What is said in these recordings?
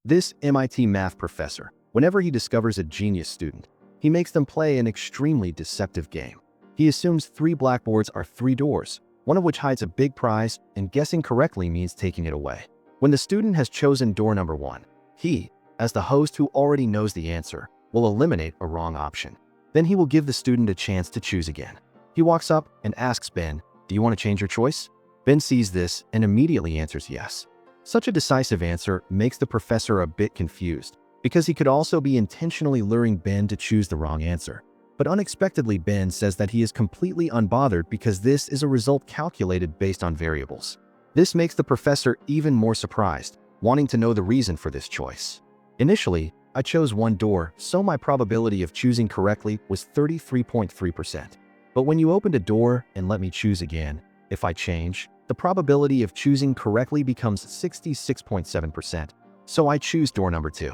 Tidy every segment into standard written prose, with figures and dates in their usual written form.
This MIT math professor, whenever he discovers a genius student, he makes them play an extremely deceptive game. He assumes 3 blackboards are 3 doors, one of which hides a big prize, and guessing correctly means taking it away. When the student has chosen door number 1, he, as the host who already knows the answer, will eliminate a wrong option. Then he will give the student a chance to choose again. He walks up and asks Ben, "Do you want to change your choice?" Ben sees this and immediately answers yes. Such a decisive answer makes the professor a bit confused, because he could also be intentionally luring Ben to choose the wrong answer. But unexpectedly, Ben says that he is completely unbothered because this is a result calculated based on variables. This makes the professor even more surprised, wanting to know the reason for this choice. Initially, I chose 1 door, so my probability of choosing correctly was 33.3%. But when you opened a door and let me choose again, if I change, the probability of choosing correctly becomes 66.7%, so I choose door number 2.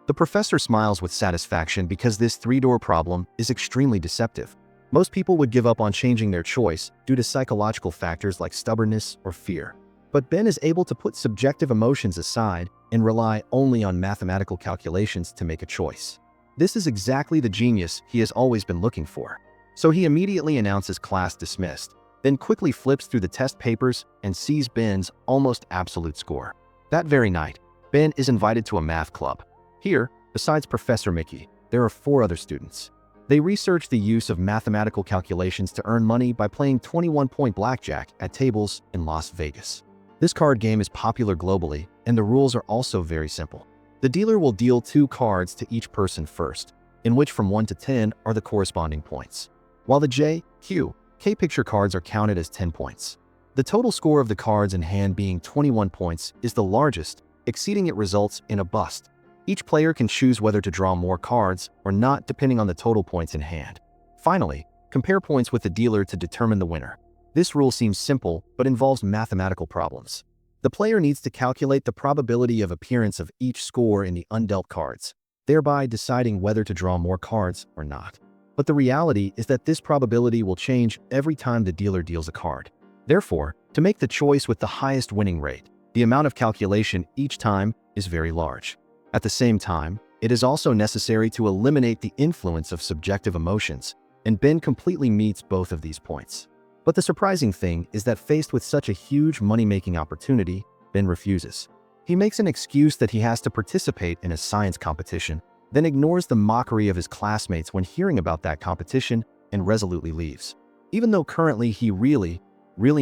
The professor smiles with satisfaction because this 3-door problem is extremely deceptive. Most people would give up on changing their choice due to psychological factors like stubbornness or fear. But Ben is able to put subjective emotions aside and rely only on mathematical calculations to make a choice. This is exactly the genius he has always been looking for. So he immediately announces class dismissed, then quickly flips through the test papers and sees Ben's almost absolute score. That very night, Ben is invited to a math club. Here, besides Professor Mickey, there are 4 other students. They research the use of mathematical calculations to earn money by playing 21-point blackjack at tables in Las Vegas. This card game is popular globally, and the rules are also very simple. The dealer will deal 2 cards to each person first, in which from 1 to 10 are the corresponding points, while the J, Q, K picture cards are counted as 10 points. The total score of the cards in hand being 21 points is the largest, exceeding it results in a bust. Each player can choose whether to draw more cards or not depending on the total points in hand. Finally, compare points with the dealer to determine the winner. This rule seems simple, but involves mathematical problems. The player needs to calculate the probability of appearance of each score in the undealt cards, thereby deciding whether to draw more cards or not. But the reality is that this probability will change every time the dealer deals a card. Therefore, to make the choice with the highest winning rate, the amount of calculation each time is very large. At the same time, it is also necessary to eliminate the influence of subjective emotions, and Ben completely meets both of these points. But the surprising thing is that faced with such a huge money-making opportunity, Ben refuses. He makes an excuse that he has to participate in a science competition, then ignores the mockery of his classmates when hearing about that competition and resolutely leaves. Even though currently he really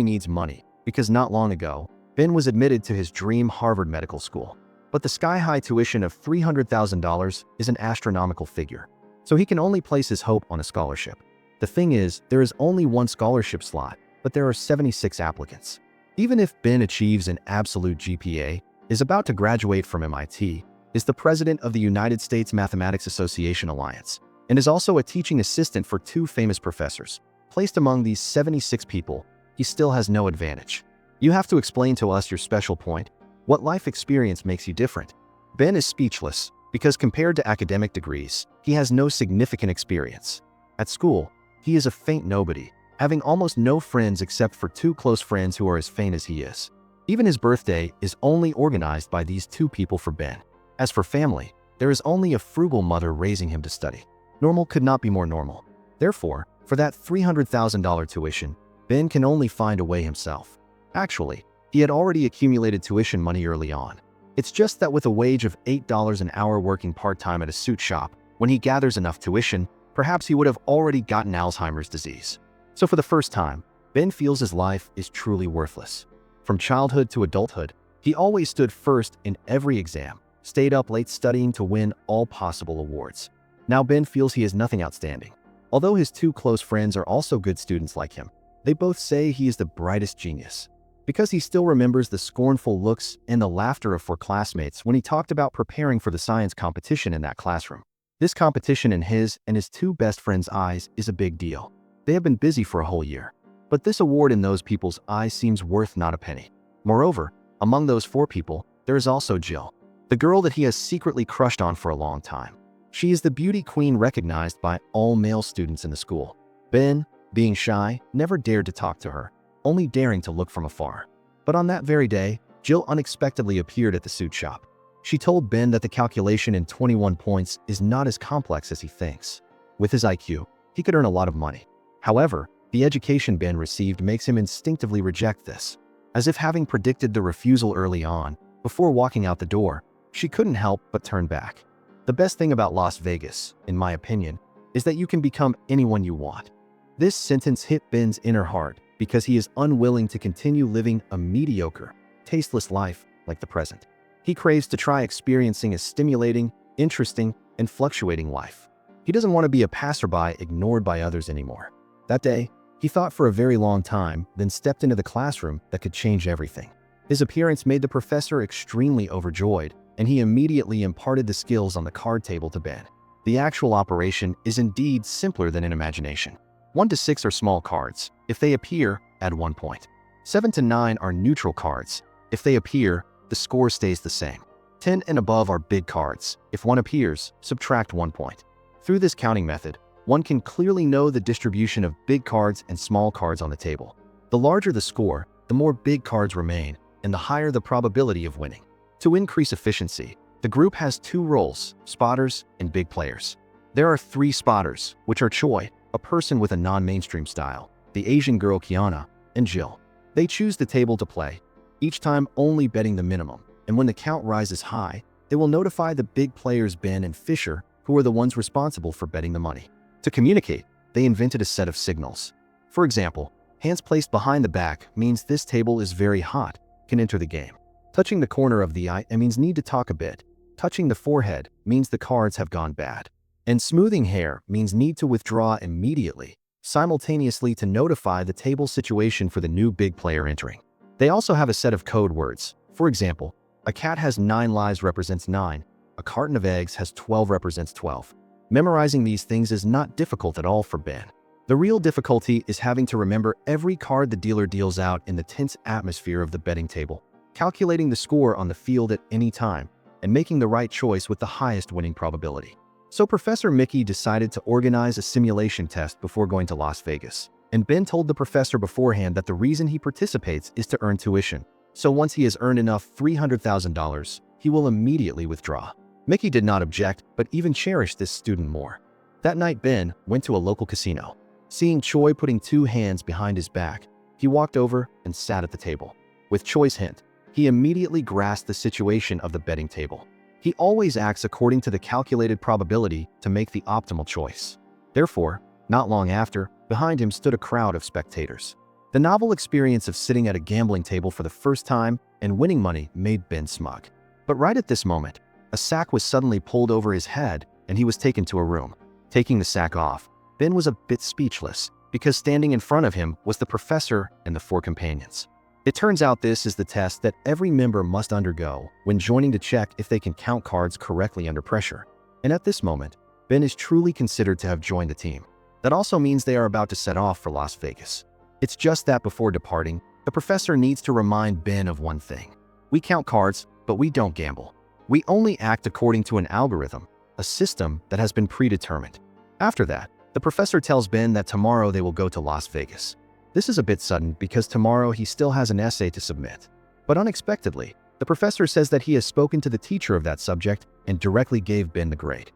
needs money, because not long ago, Ben was admitted to his dream Harvard Medical School. But the sky-high tuition of $300,000 is an astronomical figure, so he can only place his hope on a scholarship. The thing is, there is only 1 scholarship slot, but there are 76 applicants. Even if Ben achieves an absolute GPA, is about to graduate from MIT, is the president of the United States Mathematics Association Alliance, and is also a teaching assistant for 2 famous professors. Placed among these 76 people, he still has no advantage. You have to explain to us your special point. What life experience makes you different? Ben is speechless, because compared to academic degrees, he has no significant experience. At school, he is a faint nobody, having almost no friends except for 2 close friends who are as faint as he is. Even his birthday is only organized by these 2 people for Ben. As for family, there is only a frugal mother raising him to study. Normal could not be more normal. Therefore, for that $300,000 tuition, Ben can only find a way himself. Actually, he had already accumulated tuition money early on. It's just that with a wage of $8 an hour working part-time at a suit shop, when he gathers enough tuition, perhaps he would have already gotten Alzheimer's disease. So for the first time, Ben feels his life is truly worthless. From childhood to adulthood, he always stood first in every exam, stayed up late studying to win all possible awards. Now Ben feels he has nothing outstanding. Although his 2 close friends are also good students like him, they both say he is the brightest genius. Because he still remembers the scornful looks and the laughter of 4 classmates when he talked about preparing for the science competition in that classroom. This competition in his and his 2 best friends' eyes is a big deal. They have been busy for a whole year. But this award in those people's eyes seems worth not a penny. Moreover, among those 4 people, there is also Jill, the girl that he has secretly crushed on for a long time. She is the beauty queen recognized by all male students in the school. Ben, being shy, never dared to talk to her, only daring to look from afar. But on that very day, Jill unexpectedly appeared at the suit shop. She told Ben that the calculation in 21 points is not as complex as he thinks. With his IQ, he could earn a lot of money. However, the education Ben received makes him instinctively reject this. As if having predicted the refusal early on, before walking out the door, she couldn't help but turn back. The best thing about Las Vegas, in my opinion, is that you can become anyone you want. This sentence hit Ben's inner heart because he is unwilling to continue living a mediocre, tasteless life like the present. He craves to try experiencing a stimulating, interesting, and fluctuating life. He doesn't want to be a passerby ignored by others anymore. That day, he thought for a very long time, then stepped into the classroom that could change everything. His appearance made the professor extremely overjoyed, and he immediately imparted the skills on the card table to Ben. The actual operation is indeed simpler than in imagination. 1 to 6 are small cards. If they appear, add 1 point. 7 to 9 are neutral cards. If they appear, the score stays the same. 10 and above are big cards. If one appears, subtract 1 point. Through this counting method, one can clearly know the distribution of big cards and small cards on the table. The larger the score, the more big cards remain, and the higher the probability of winning. To increase efficiency, the group has 2 roles, spotters and big players. There are 3 spotters, which are Choi, a person with a non-mainstream style, the Asian girl Kiana, and Jill. They choose the table to play, each time only betting the minimum, and when the count rises high, they will notify the big players Ben and Fisher, who are the ones responsible for betting the money. To communicate, they invented a set of signals. For example, hands placed behind the back means this table is very hot, can enter the game. Touching the corner of the eye means need to talk a bit. Touching the forehead means the cards have gone bad. And smoothing hair means need to withdraw immediately, simultaneously to notify the table situation for the new big player entering. They also have a set of code words. For example, a cat has 9 lives represents 9, a carton of eggs has 12 represents 12. Memorizing these things is not difficult at all for Ben. The real difficulty is having to remember every card the dealer deals out in the tense atmosphere of the betting table, calculating the score on the field at any time, and making the right choice with the highest winning probability. So Professor Mickey decided to organize a simulation test before going to Las Vegas. And Ben told the professor beforehand that the reason he participates is to earn tuition. So once he has earned enough $300,000, he will immediately withdraw. Mickey did not object, but even cherished this student more. That night Ben went to a local casino. Seeing Choi putting 2 hands behind his back, he walked over and sat at the table. With Choi's hint, he immediately grasped the situation of the betting table. He always acts according to the calculated probability to make the optimal choice. Therefore, not long after, behind him stood a crowd of spectators. The novel experience of sitting at a gambling table for the first time and winning money made Ben smug. But right at this moment, a sack was suddenly pulled over his head and he was taken to a room. Taking the sack off, Ben was a bit speechless because standing in front of him was the professor and the 4 companions. It turns out this is the test that every member must undergo when joining to check if they can count cards correctly under pressure. And at this moment, Ben is truly considered to have joined the team. That also means they are about to set off for Las Vegas. It's just that before departing, the professor needs to remind Ben of one thing. We count cards, but we don't gamble. We only act according to an algorithm, a system that has been predetermined. After that, the professor tells Ben that tomorrow they will go to Las Vegas. This is a bit sudden because tomorrow he still has an essay to submit. But unexpectedly, the professor says that he has spoken to the teacher of that subject and directly gave Ben the grade.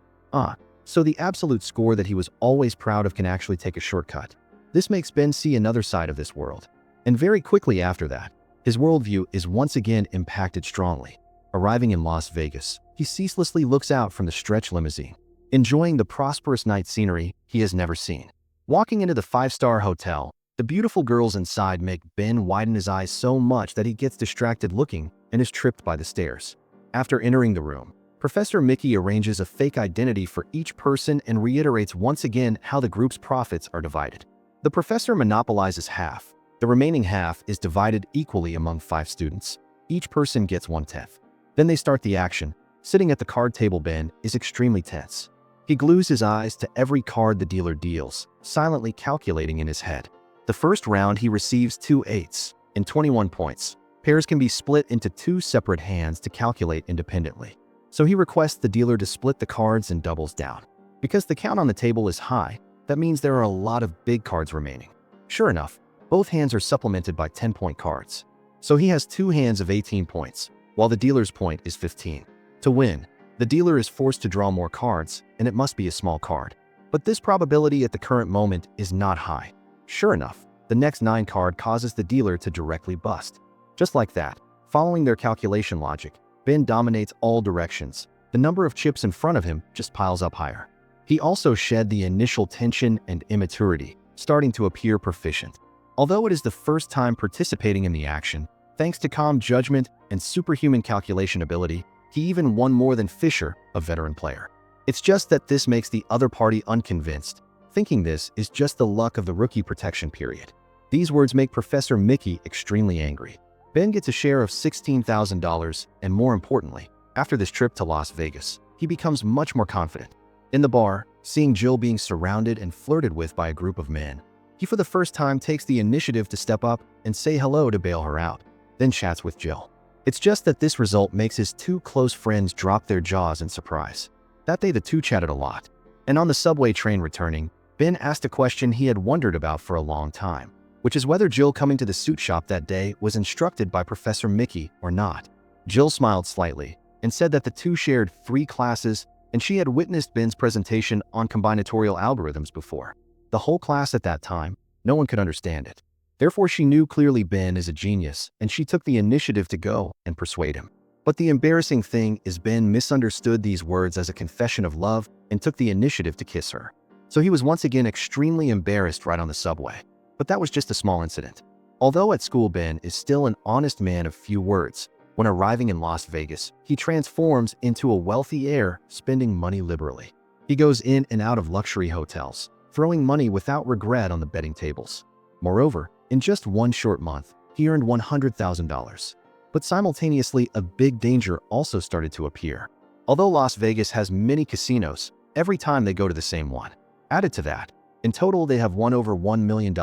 So the absolute score that he was always proud of can actually take a shortcut. This makes Ben see another side of this world. And very quickly after that, his worldview is once again impacted strongly. Arriving in Las Vegas, he ceaselessly looks out from the stretch limousine, enjoying the prosperous night scenery he has never seen. Walking into the 5-star hotel, the beautiful girls inside make Ben widen his eyes so much that he gets distracted looking and is tripped by the stairs. After entering the room, Professor Mickey arranges a fake identity for each person and reiterates once again how the group's profits are divided. The professor monopolizes half. The remaining half is divided equally among 5 students. Each person gets 1/10. Then they start the action. Sitting at the card table, Ben is extremely tense. He glues his eyes to every card the dealer deals, silently calculating in his head. The first round he receives 2 8s and 21 points. Pairs can be split into 2 separate hands to calculate independently. So he requests the dealer to split the cards and doubles down. Because the count on the table is high, that means there are a lot of big cards remaining. Sure enough, both hands are supplemented by 10-point cards. So he has 2 hands of 18 points, while the dealer's point is 15. To win, the dealer is forced to draw more cards, and it must be a small card. But this probability at the current moment is not high. Sure enough, the next 9 card causes the dealer to directly bust. Just like that, following their calculation logic, Ben dominates all directions. The number of chips in front of him just piles up higher. He also shed the initial tension and immaturity, starting to appear proficient. Although it is the first time participating in the action, thanks to calm judgment and superhuman calculation ability, he even won more than Fisher, a veteran player. It's just that this makes the other party unconvinced, thinking this is just the luck of the rookie protection period. These words make Professor Mickey extremely angry. Ben gets a share of $16,000, and more importantly, after this trip to Las Vegas, he becomes much more confident. In the bar, seeing Jill being surrounded and flirted with by a group of men, he for the first time takes the initiative to step up and say hello to bail her out, then chats with Jill. It's just that this result makes his 2 close friends drop their jaws in surprise. That day the two chatted a lot, and on the subway train returning, Ben asked a question he had wondered about for a long time, which is whether Jill coming to the suit shop that day was instructed by Professor Mickey or not. Jill smiled slightly and said that the two shared 3 classes and she had witnessed Ben's presentation on combinatorial algorithms before. The whole class at that time, no one could understand it. Therefore, she knew clearly Ben is a genius, and she took the initiative to go and persuade him. But the embarrassing thing is Ben misunderstood these words as a confession of love and took the initiative to kiss her. So he was once again extremely embarrassed right on the subway. But that was just a small incident. Although at school Ben is still an honest man of few words, when arriving in Las Vegas, he transforms into a wealthy heir, spending money liberally. He goes in and out of luxury hotels, throwing money without regret on the betting tables. Moreover, in just 1 short month, he earned $100,000. But simultaneously, a big danger also started to appear. Although Las Vegas has many casinos, every time they go to the same one. Added to that, in total they have won over $1 million,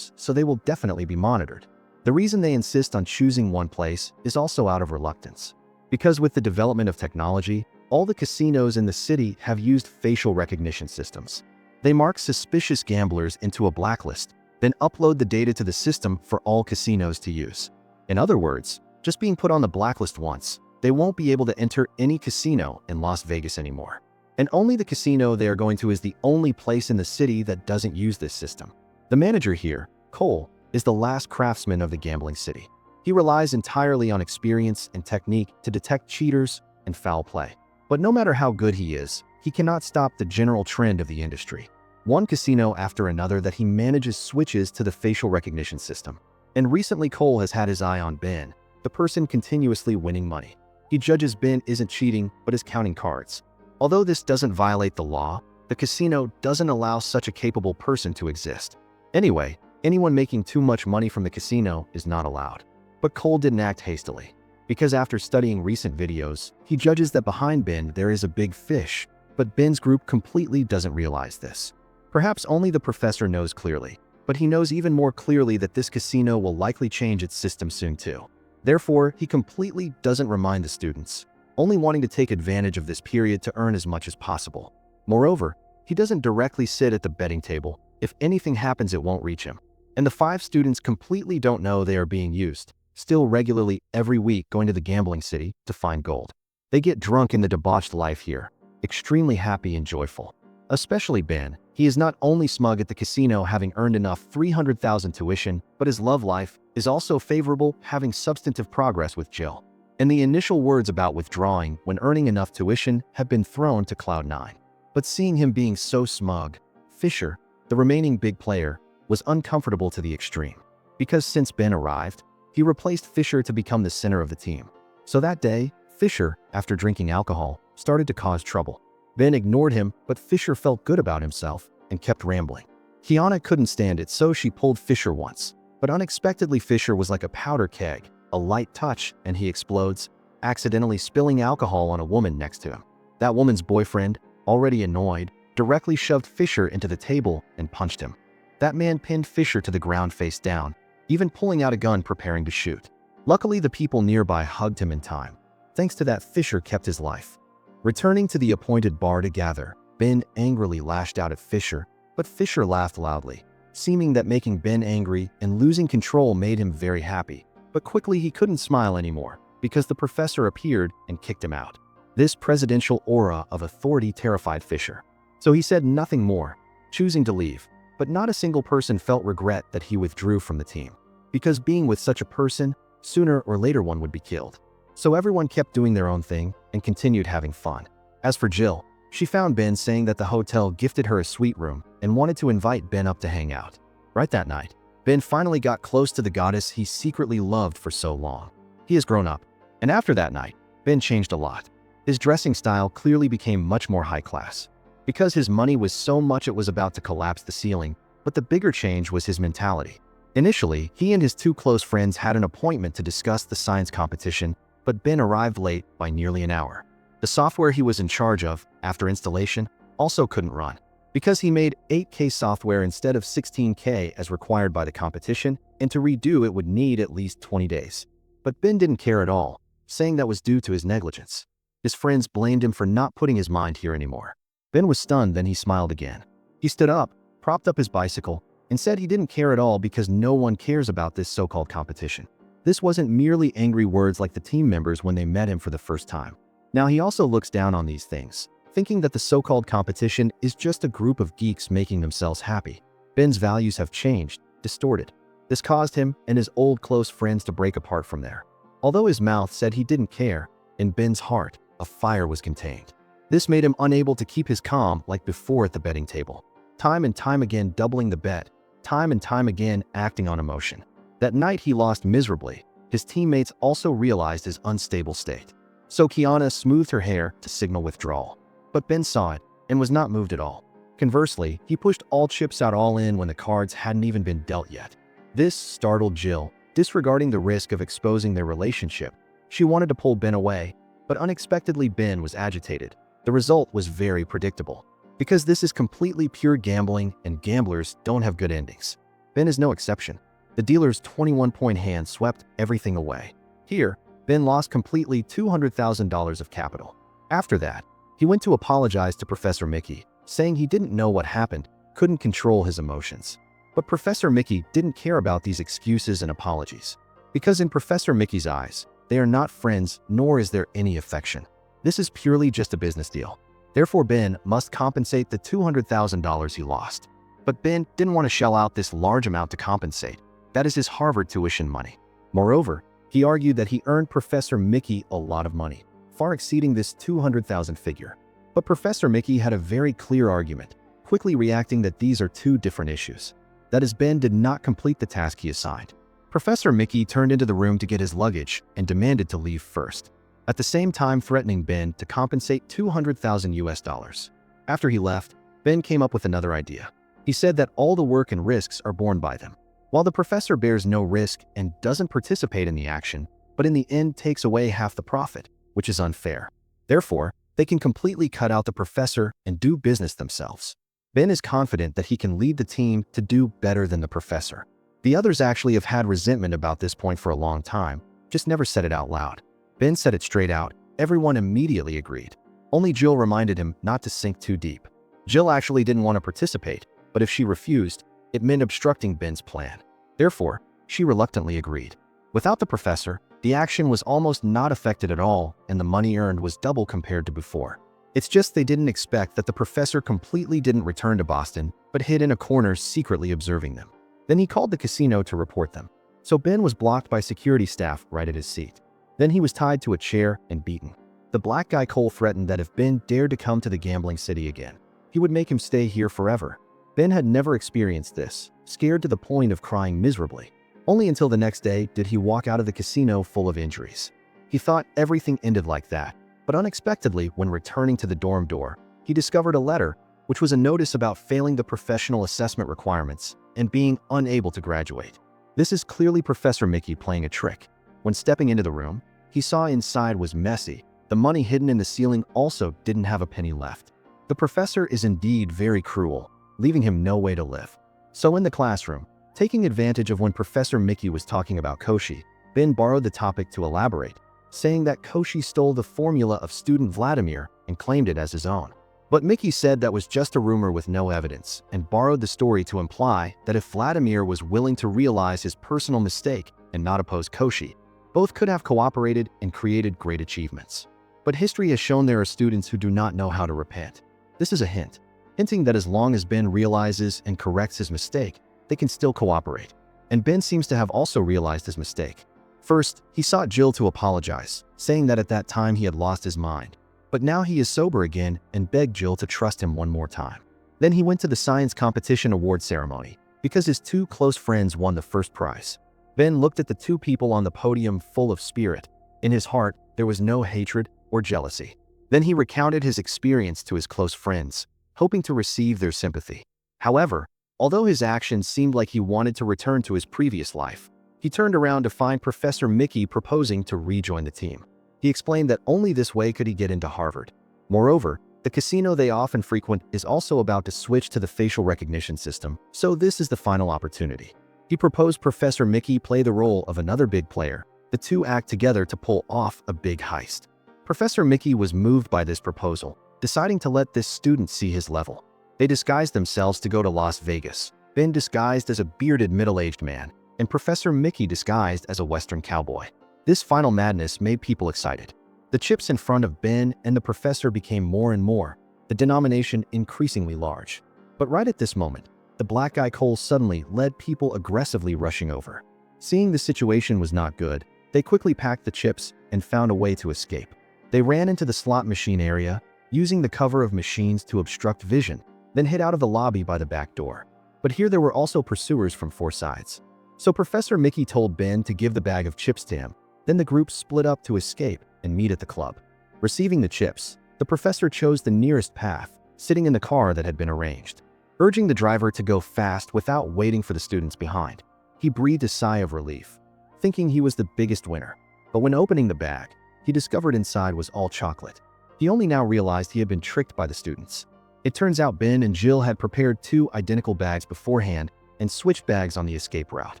so they will definitely be monitored. The reason they insist on choosing one place is also out of reluctance. Because with the development of technology, all the casinos in the city have used facial recognition systems. They mark suspicious gamblers into a blacklist, then upload the data to the system for all casinos to use. In other words, just being put on the blacklist once, they won't be able to enter any casino in Las Vegas anymore. And only the casino they are going to is the only place in the city that doesn't use this system. The manager here, Cole, is the last craftsman of the gambling city. He relies entirely on experience and technique to detect cheaters and foul play. But no matter how good he is, he cannot stop the general trend of the industry. One casino after another that he manages switches to the facial recognition system. And recently Cole has had his eye on Ben, the person continuously winning money. He judges Ben isn't cheating, but is counting cards. Although this doesn't violate the law, the casino doesn't allow such a capable person to exist. Anyway, anyone making too much money from the casino is not allowed. But Cole didn't act hastily, because after studying recent videos, he judges that behind Ben there is a big fish, but Ben's group completely doesn't realize this. Perhaps only the professor knows clearly, but he knows even more clearly that this casino will likely change its system soon too. Therefore, he completely doesn't remind the students, only wanting to take advantage of this period to earn as much as possible. Moreover, he doesn't directly sit at the betting table. If anything happens, it won't reach him. And the 5 students completely don't know they are being used, still regularly every week going to the gambling city to find gold. They get drunk in the debauched life here, extremely happy and joyful. Especially Ben. He is not only smug at the casino having earned enough $300,000 tuition, but his love life is also favorable, having substantive progress with Jill. And the initial words about withdrawing when earning enough tuition have been thrown to cloud 9. But seeing him being so smug, Fisher, the remaining big player, was uncomfortable to the extreme. Because since Ben arrived, he replaced Fisher to become the center of the team. So that day, Fisher, after drinking alcohol, started to cause trouble. Ben ignored him, but Fisher felt good about himself and kept rambling. Kiana couldn't stand it, so she pulled Fisher once. But unexpectedly, Fisher was like a powder keg, a light touch, and he explodes, accidentally spilling alcohol on a woman next to him. That woman's boyfriend, already annoyed, directly shoved Fisher into the table and punched him. That man pinned Fisher to the ground face down, even pulling out a gun preparing to shoot. Luckily, the people nearby hugged him in time. Thanks to that, Fisher kept his life. Returning to the appointed bar to gather, Ben angrily lashed out at Fisher, but Fisher laughed loudly, seeming that making Ben angry and losing control made him very happy. But quickly he couldn't smile anymore, because the professor appeared and kicked him out. This presidential aura of authority terrified Fisher. So he said nothing more, choosing to leave. But not a single person felt regret that he withdrew from the team. Because being with such a person, sooner or later one would be killed. So everyone kept doing their own thing and continued having fun. As for Jill, she found Ben saying that the hotel gifted her a suite room and wanted to invite Ben up to hang out. Right that night, Ben finally got close to the goddess he secretly loved for so long. He has grown up, and after that night, Ben changed a lot. His dressing style clearly became much more high class. Because his money was so much it was about to collapse the ceiling, but the bigger change was his mentality. Initially, he and his two close friends had an appointment to discuss the science competition, but Ben arrived late by nearly an hour. The software he was in charge of, after installation, also couldn't run. Because he made 8K software instead of 16K as required by the competition, and to redo it would need at least 20 days. But Ben didn't care at all, saying that was due to his negligence. His friends blamed him for not putting his mind here anymore. Ben was stunned, then he smiled again. He stood up, propped up his bicycle, and said he didn't care at all because no one cares about this so-called competition. This wasn't merely angry words like the team members when they met him for the first time. Now he also looks down on these things, thinking that the so-called competition is just a group of geeks making themselves happy. Ben's values have changed, distorted. This caused him and his old close friends to break apart from there. Although his mouth said he didn't care, in Ben's heart, a fire was contained. This made him unable to keep his calm like before at the betting table. Time and time again doubling the bet, time and time again acting on emotion. That night he lost miserably. His teammates also realized his unstable state. So Kiana smoothed her hair to signal withdrawal. But Ben saw it and was not moved at all. Conversely, he pushed all chips out all in when the cards hadn't even been dealt yet. This startled Jill, disregarding the risk of exposing their relationship. She wanted to pull Ben away, but unexpectedly Ben was agitated. The result was very predictable. Because this is completely pure gambling and gamblers don't have good endings. Ben is no exception. The dealer's 21-point hand swept everything away. Here, Ben lost completely $200,000 of capital. After that, he went to apologize to Professor Mickey, saying he didn't know what happened, couldn't control his emotions. But Professor Mickey didn't care about these excuses and apologies. Because in Professor Mickey's eyes, they are not friends, nor is there any affection. This is purely just a business deal. Therefore, Ben must compensate the $200,000 he lost. But Ben didn't want to shell out this large amount to compensate. That is his Harvard tuition money. Moreover, he argued that he earned Professor Mickey a lot of money, far exceeding this $200,000 figure. But Professor Mickey had a very clear argument, quickly reacting that these are two different issues. That is, Ben did not complete the task he assigned. Professor Mickey turned into the room to get his luggage and demanded to leave first, at the same time threatening Ben to compensate $200,000. After he left, Ben came up with another idea. He said that all the work and risks are borne by them, while the professor bears no risk and doesn't participate in the action, but in the end takes away half the profit, which is unfair. Therefore, they can completely cut out the professor and do business themselves. Ben is confident that he can lead the team to do better than the professor. The others actually have had resentment about this point for a long time, just never said it out loud. Ben said it straight out. Everyone immediately agreed. Only Jill reminded him not to sink too deep. Jill actually didn't want to participate, but if she refused, it meant obstructing Ben's plan. Therefore, she reluctantly agreed. Without the professor, the action was almost not affected at all, and the money earned was double compared to before. It's just they didn't expect that the professor completely didn't return to Boston, but hid in a corner secretly observing them. Then he called the casino to report them. So Ben was blocked by security staff right at his seat. Then he was tied to a chair and beaten. The black guy Cole threatened that if Ben dared to come to the gambling city again, he would make him stay here forever. Ben had never experienced this, scared to the point of crying miserably. Only until the next day did he walk out of the casino full of injuries. He thought everything ended like that, but unexpectedly, when returning to the dorm door, he discovered a letter, which was a notice about failing the professional assessment requirements and being unable to graduate. This is clearly Professor Mickey playing a trick. When stepping into the room, he saw inside was messy. The money hidden in the ceiling also didn't have a penny left. The professor is indeed very cruel, leaving him no way to live. So in the classroom, taking advantage of when Professor Mickey was talking about Koshi, Ben borrowed the topic to elaborate, saying that Koshi stole the formula of student Vladimir and claimed it as his own. But Mickey said that was just a rumor with no evidence and borrowed the story to imply that if Vladimir was willing to realize his personal mistake and not oppose Koshi, both could have cooperated and created great achievements. But history has shown there are students who do not know how to repent. This is a hint, hinting that as long as Ben realizes and corrects his mistake, they can still cooperate. And Ben seems to have also realized his mistake. First, he sought Jill to apologize, saying that at that time he had lost his mind. But now he is sober again and begged Jill to trust him one more time. Then he went to the science competition award ceremony, because his two close friends won the first prize. Ben looked at the two people on the podium full of spirit. In his heart, there was no hatred or jealousy. Then he recounted his experience to his close friends, hoping to receive their sympathy. However, although his actions seemed like he wanted to return to his previous life, he turned around to find Professor Mickey proposing to rejoin the team. He explained that only this way could he get into Harvard. Moreover, the casino they often frequent is also about to switch to the facial recognition system, so this is the final opportunity. He proposed Professor Mickey play the role of another big player. The two act together to pull off a big heist. Professor Mickey was moved by this proposal, deciding to let this student see his level. They disguised themselves to go to Las Vegas, Ben disguised as a bearded middle-aged man, and Professor Mickey disguised as a Western cowboy. This final madness made people excited. The chips in front of Ben and the professor became more and more, the denomination increasingly large. But right at this moment, the black guy Cole suddenly led people aggressively rushing over. Seeing the situation was not good, they quickly packed the chips and found a way to escape. They ran into the slot machine area, using the cover of machines to obstruct vision, then hid out of the lobby by the back door. But here there were also pursuers from four sides. So Professor Mickey told Ben to give the bag of chips to him. Then the group split up to escape and meet at the club. Receiving the chips, the professor chose the nearest path, sitting in the car that had been arranged, urging the driver to go fast without waiting for the students behind. He breathed a sigh of relief, thinking he was the biggest winner. But when opening the bag, he discovered inside was all chocolate. He only now realized he had been tricked by the students. It turns out Ben and Jill had prepared two identical bags beforehand and switched bags on the escape route.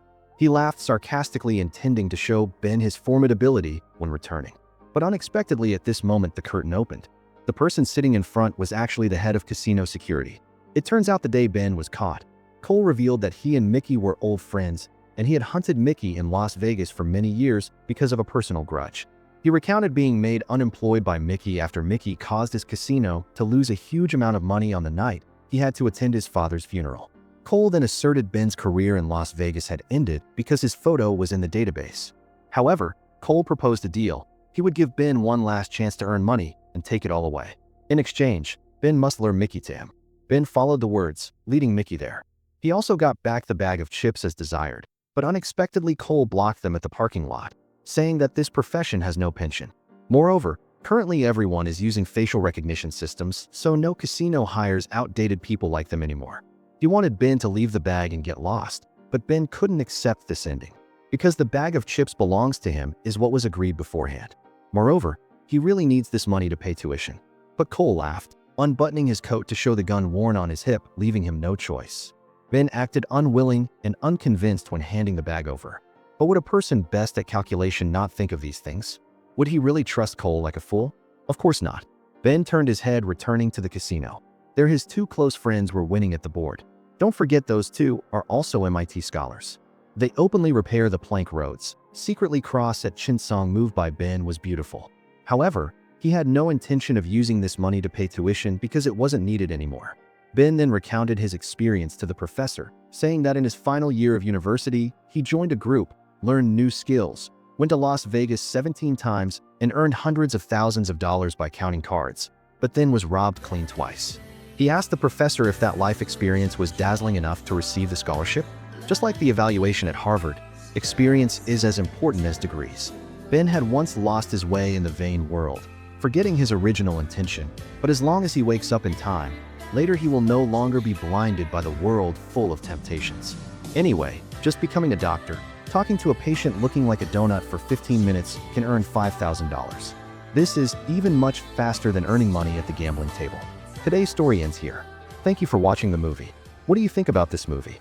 He laughed sarcastically, intending to show Ben his formidability when returning. But unexpectedly at this moment the curtain opened. The person sitting in front was actually the head of casino security. It turns out the day Ben was caught, Cole revealed that he and Mickey were old friends, and he had hunted Mickey in Las Vegas for many years because of a personal grudge. He recounted being made unemployed by Mickey after Mickey caused his casino to lose a huge amount of money on the night he had to attend his father's funeral. Cole then asserted Ben's career in Las Vegas had ended because his photo was in the database. However, Cole proposed a deal. He would give Ben one last chance to earn money and take it all away. In exchange, Ben must lure Mickey to him. Ben followed the words, leading Mickey there. He also got back the bag of chips as desired, but unexpectedly Cole blocked them at the parking lot, saying that this profession has no pension. Moreover, currently everyone is using facial recognition systems, so no casino hires outdated people like them anymore. He wanted Ben to leave the bag and get lost, but Ben couldn't accept this ending, because the bag of chips belongs to him is what was agreed beforehand. Moreover, he really needs this money to pay tuition. But Cole laughed, unbuttoning his coat to show the gun worn on his hip, leaving him no choice. Ben acted unwilling and unconvinced when handing the bag over. But would a person best at calculation not think of these things? Would he really trust Cole like a fool? Of course not. Ben turned his head, returning to the casino. There his two close friends were winning at the board. Don't forget those two are also MIT scholars. They openly repair the plank roads. Secretly cross at Chinsong moved by Ben was beautiful. However, he had no intention of using this money to pay tuition because it wasn't needed anymore. Ben then recounted his experience to the professor, saying that in his final year of university, he joined a group, learned new skills, went to Las Vegas 17 times, and earned hundreds of thousands of dollars by counting cards, but then was robbed clean twice. He asked the professor if that life experience was dazzling enough to receive the scholarship. Just like the evaluation at Harvard, experience is as important as degrees. Ben had once lost his way in the vain world, forgetting his original intention, but as long as he wakes up in time, later he will no longer be blinded by the world full of temptations. Anyway, just becoming a doctor, talking to a patient looking like a donut for 15 minutes can earn $5,000. This is even much faster than earning money at the gambling table. Today's story ends here. Thank you for watching the movie. What do you think about this movie?